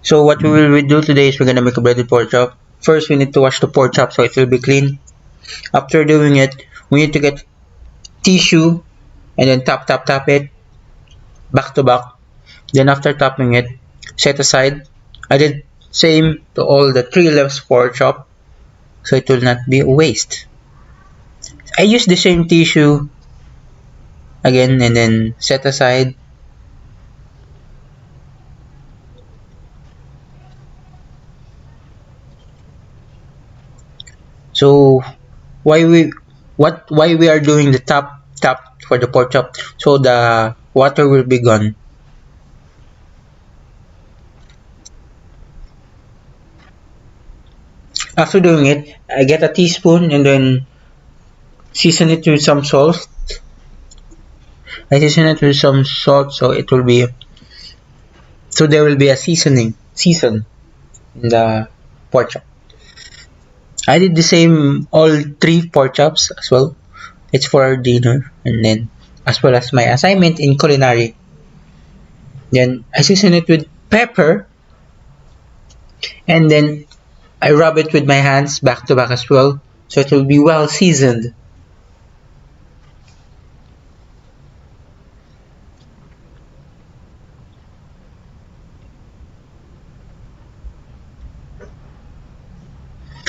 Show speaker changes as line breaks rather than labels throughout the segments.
So what we will do today is we're gonna make a breaded pork chop. First, we need to wash the pork chop so it will be clean. After doing it, we need to get tissue and then tap it back to back. Then after tapping it, set aside. I did same to all the 3 lefts pork chop so it will not be a waste. I use the same tissue again and then set aside. So why we are doing the tap for the pork chop so the water will be gone. After doing it, I get a teaspoon and then season it with some salt. I season it with some salt so it will be so there will be a season in the pork chop. I did the same all 3 pork chops as well. It's for our dinner and then as well as my assignment in culinary. Then I season it with pepper and then I rub it with my hands back to back as well so it will be well seasoned.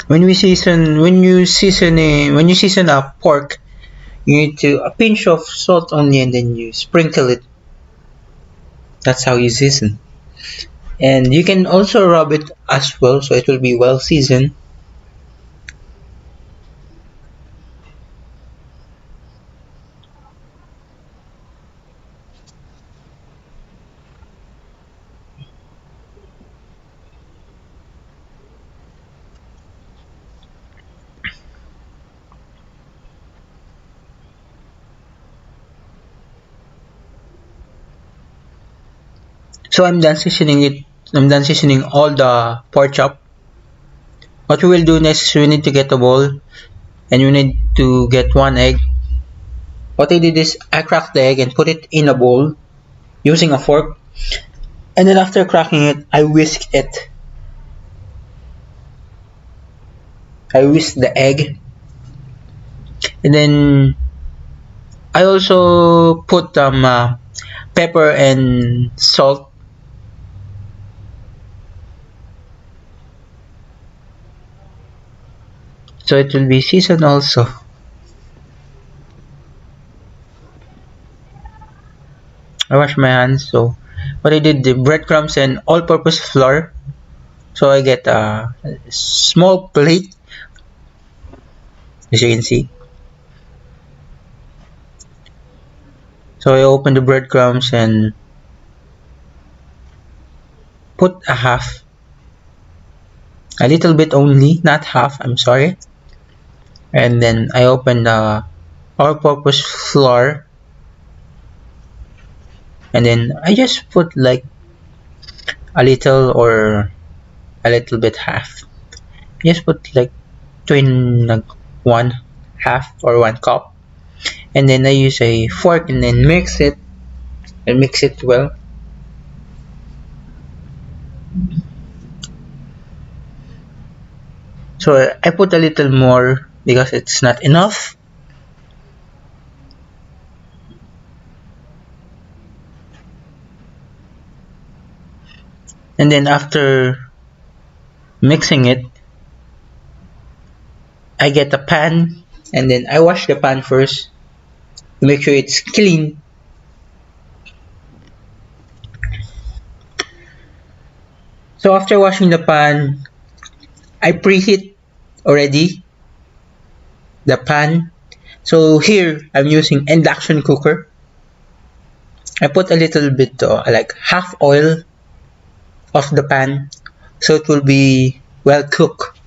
When you season a pork, you need to a pinch of salt only and then you sprinkle it. That's how you season. And you can also rub it as well so it will be well seasoned. So I'm done seasoning it. I'm done seasoning all the pork chop. What we will do next is we need to get a bowl and we need to get 1 egg. What I did is I cracked the egg and put it in a bowl using a fork. And then after cracking it, I whisk it. I whisk the egg. And then I also put pepper and salt. So it will be seasoned also. I wash my hands. So what I did, the breadcrumbs and all-purpose flour. So I get a small plate, as you can see. So I open the breadcrumbs and put a little bit only, not half, I'm sorry. And then I open the all-purpose flour and then I just put like a little or a little bit half. Just put like twin like 1/2 or 1 cup and then I use a fork and then mix it and mix it well. So I put a little more because it's not enough. And then after mixing it, I get a pan and then I wash the pan first to make sure it's clean. So after washing the pan, I preheat already the pan. So here I'm using induction cooker. I put a little bit like half oil of the pan so it will be well cooked.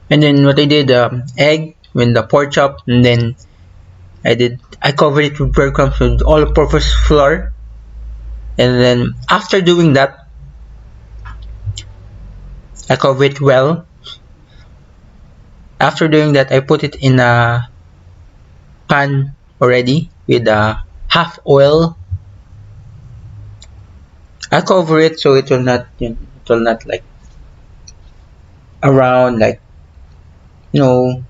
And then what I did, egg with the pork chop, and then I covered it with breadcrumbs with all-purpose flour. And then after doing that, I cover it well. After doing that, I put it in a pan already with half oil. I cover it so it will not, it will not like around like, you know,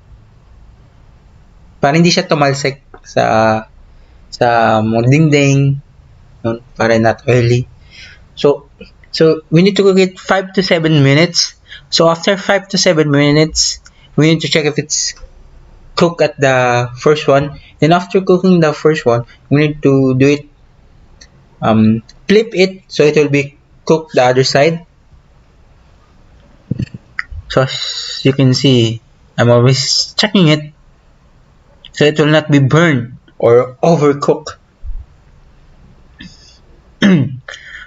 para hindi siya tumalsik sa mga dingding, para not oily. So we need to cook it 5 to 7 minutes. So after 5 to 7 minutes, we need to check if it's cooked at the first one. Then after cooking the first one, we need to do it, flip it so it will be cooked the other side. So as you can see, I'm always checking it so it will not be burned or overcooked.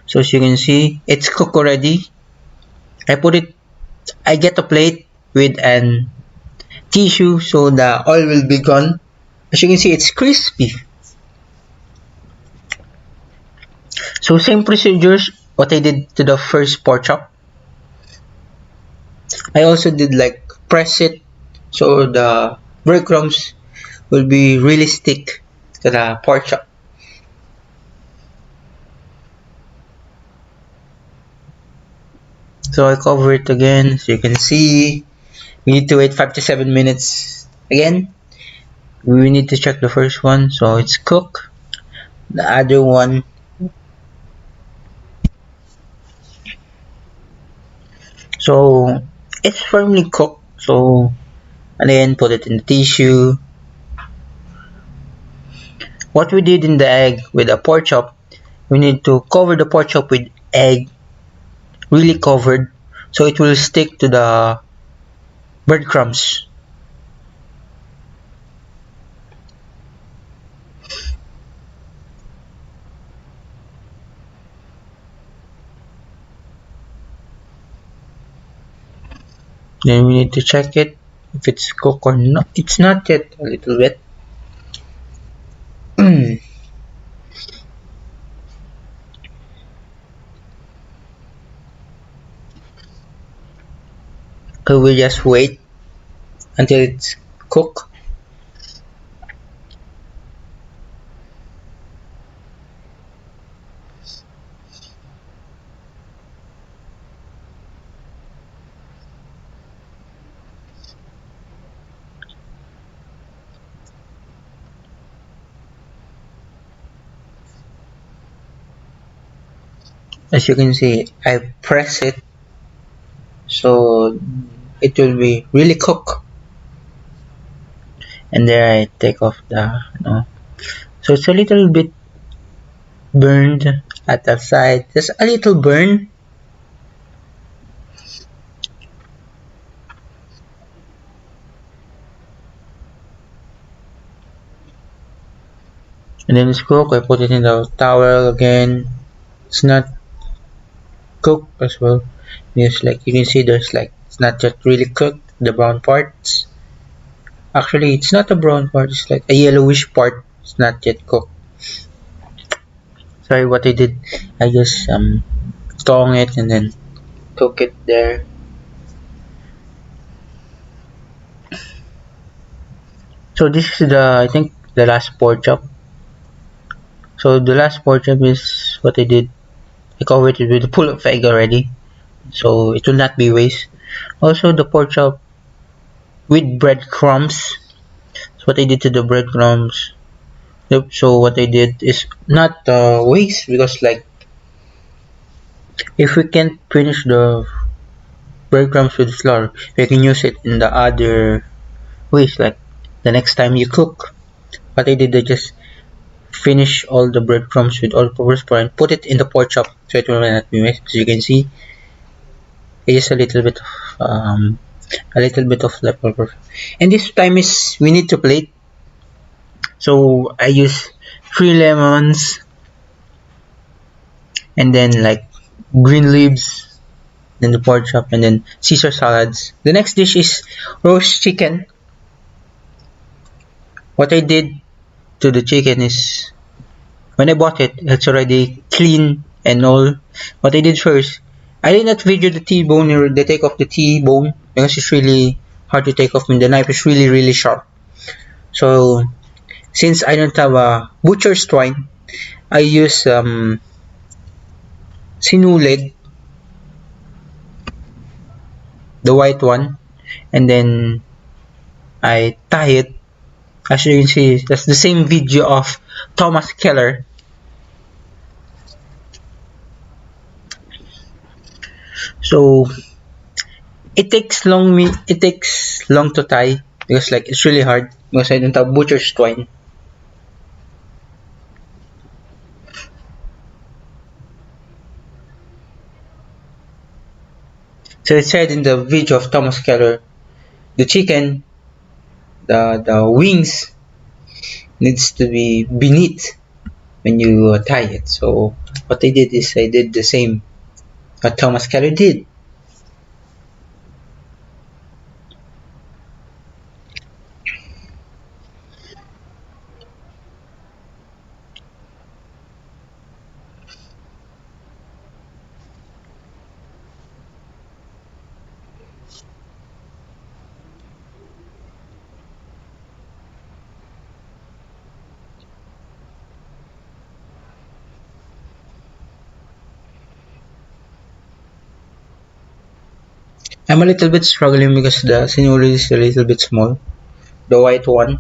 So as you can see, it's cooked already. I get a plate with an tissue so the oil will be gone. As you can see, it's crispy. So same procedures what I did to the first pork chop. I also did like press it so the breadcrumbs will be really stick to the pork chop. So I cover it again so you can see. We need to wait 5 to 7 minutes again. We need to check the first one so it's cooked. The other one, so it's firmly cooked. So and then put it in the tissue. What we did in the egg with the pork chop, we need to cover the pork chop with egg, really covered, so it will stick to the breadcrumbs. Then we need to check it if it's cooked or not. It's not yet, a little bit. So we just wait until it's cooked. As you can see, I press it so it will be really cooked. And there I take off the, so it's a little bit burned at the side, just a little burn. And then it's cooked. I put it in the towel again. It's not cooked as well. Yes, like you can see, there's like, it's not just really cooked, the brown parts. Actually, it's not a brown part, it's like a yellowish part. It's not yet cooked. Sorry, what I did, I just tong it and then cook it there. So this is I think the last pork chop. So the last pork chop is what I did. I covered it with a full of egg already, so it will not be waste. Also the pork chop with breadcrumbs. So what I did to the breadcrumbs. Yep, so what I did is not waste, because like if we can't finish the breadcrumbs with flour, we can use it in the other ways, like the next time you cook. What I did, I just finish all the breadcrumbs with all-purpose flour and put it in the pork chop so it will not be mixed. As you can see, it is a little bit of leftover. And this time is we need to plate. So I use 3 lemons and then like green leaves, then the pork chop, and then Caesar salads. The next dish is roast chicken. What I did to the chicken is, when I bought it, it's already clean and all. What I did first, I did not video the T-bone or the take off the T-bone, because it's really hard to take off and the knife is really sharp. So since I don't have a butcher's twine, I use sinulid, the white one, and then I tie it. As you can see, that's the same video of Thomas Keller. So it takes long to tie because like it's really hard because I don't have butcher's twine. So it said in the video of Thomas Keller, the chicken, the wings needs to be beneath when you tie it. So what I did is I did the same what Thomas Keller did. I'm a little bit struggling because the signal is a little bit small, the white one.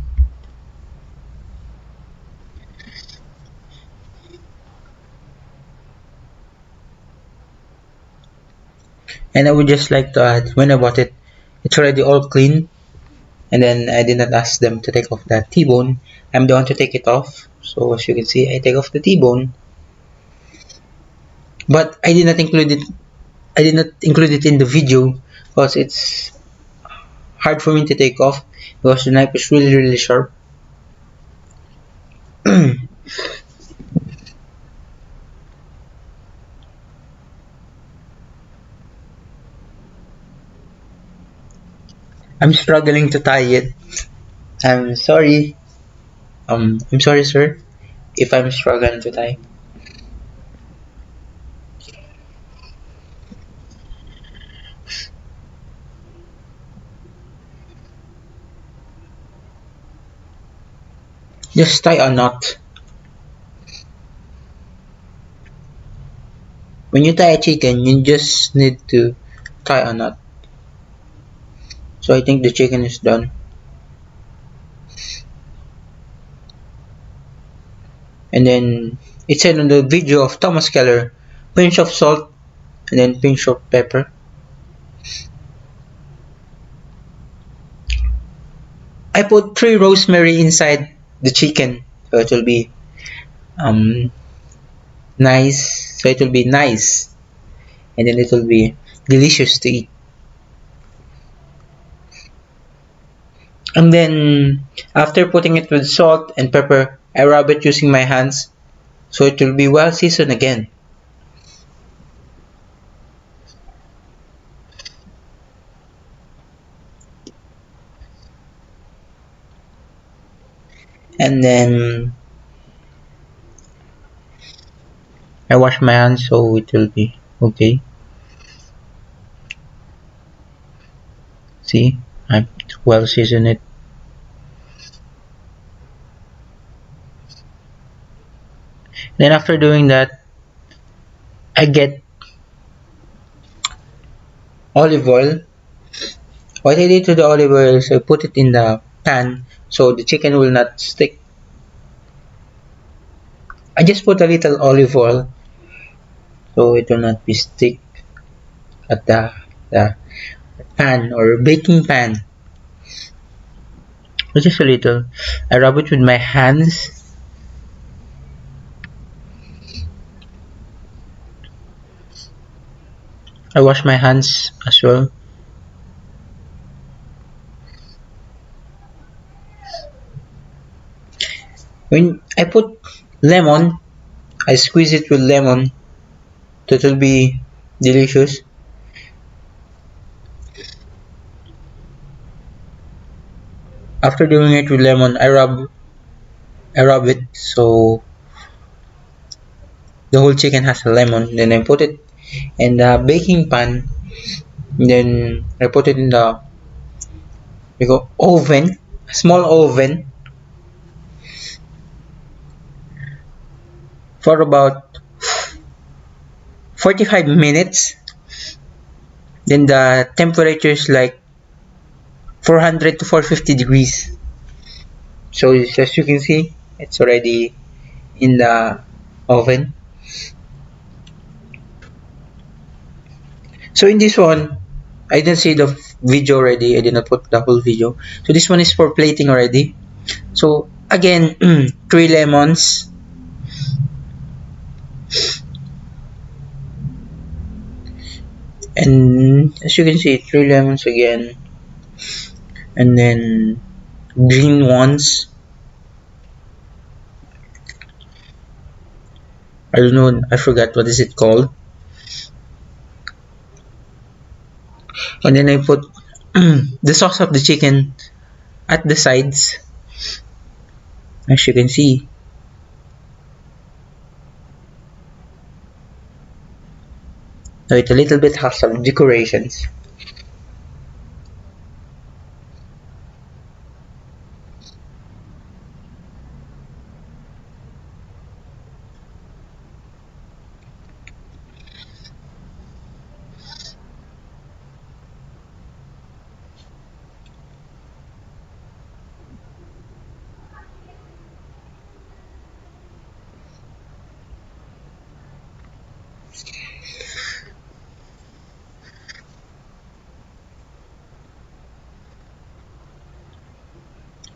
And I would just like to add, when I bought it, it's already all clean. And then I did not ask them to take off that T-bone. I'm the one to take it off. So as you can see, I take off the T-bone. But I did not include it. I did not include it in the video because it's hard for me to take off because the knife is really really sharp. I'm struggling to tie it. I'm sorry. I'm sorry, sir, if I'm struggling to tie. Just tie a knot. When you tie a chicken, you just need to tie a knot. So I think the chicken is done. And then it said on the video of Thomas Keller, pinch of salt and then pinch of pepper. I put 3 rosemary inside the chicken, so it will be um nice. So it will be nice, and then it will be delicious to eat. And then after putting it with salt and pepper, I rub it using my hands, so it will be well seasoned again. And then I wash my hands, so it will be okay. See, I well seasoned it. Then after doing that, I get olive oil. What I did to the olive oil is I put it in the pan so the chicken will not stick. I just put a little olive oil so it will not be stick at the pan or baking pan. Just a little. I rub it with my hands. I wash my hands as well. When I put lemon, I squeeze it with lemon. That will be delicious. After doing it with lemon, I rub it so the whole chicken has a lemon. Then I put it in the baking pan. Then I put it in the oven, a small oven for about 45 minutes. Then the temperature is like 400 to 450 degrees. So as you can see, it's already in the oven. So in this one, I didn't see the video already. I did not put the whole video. So this one is for plating already. So again, 3 lemons. And as you can see, 3 lemons again. And then green ones. I don't know, I forgot what is it called. And then I put the sauce of the chicken at the sides, as you can see. So it a little bit has some decorations.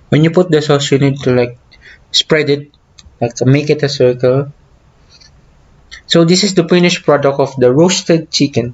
When you put the sauce, you need to like spread it, like to make it a circle. So this is the finished product of the roasted chicken.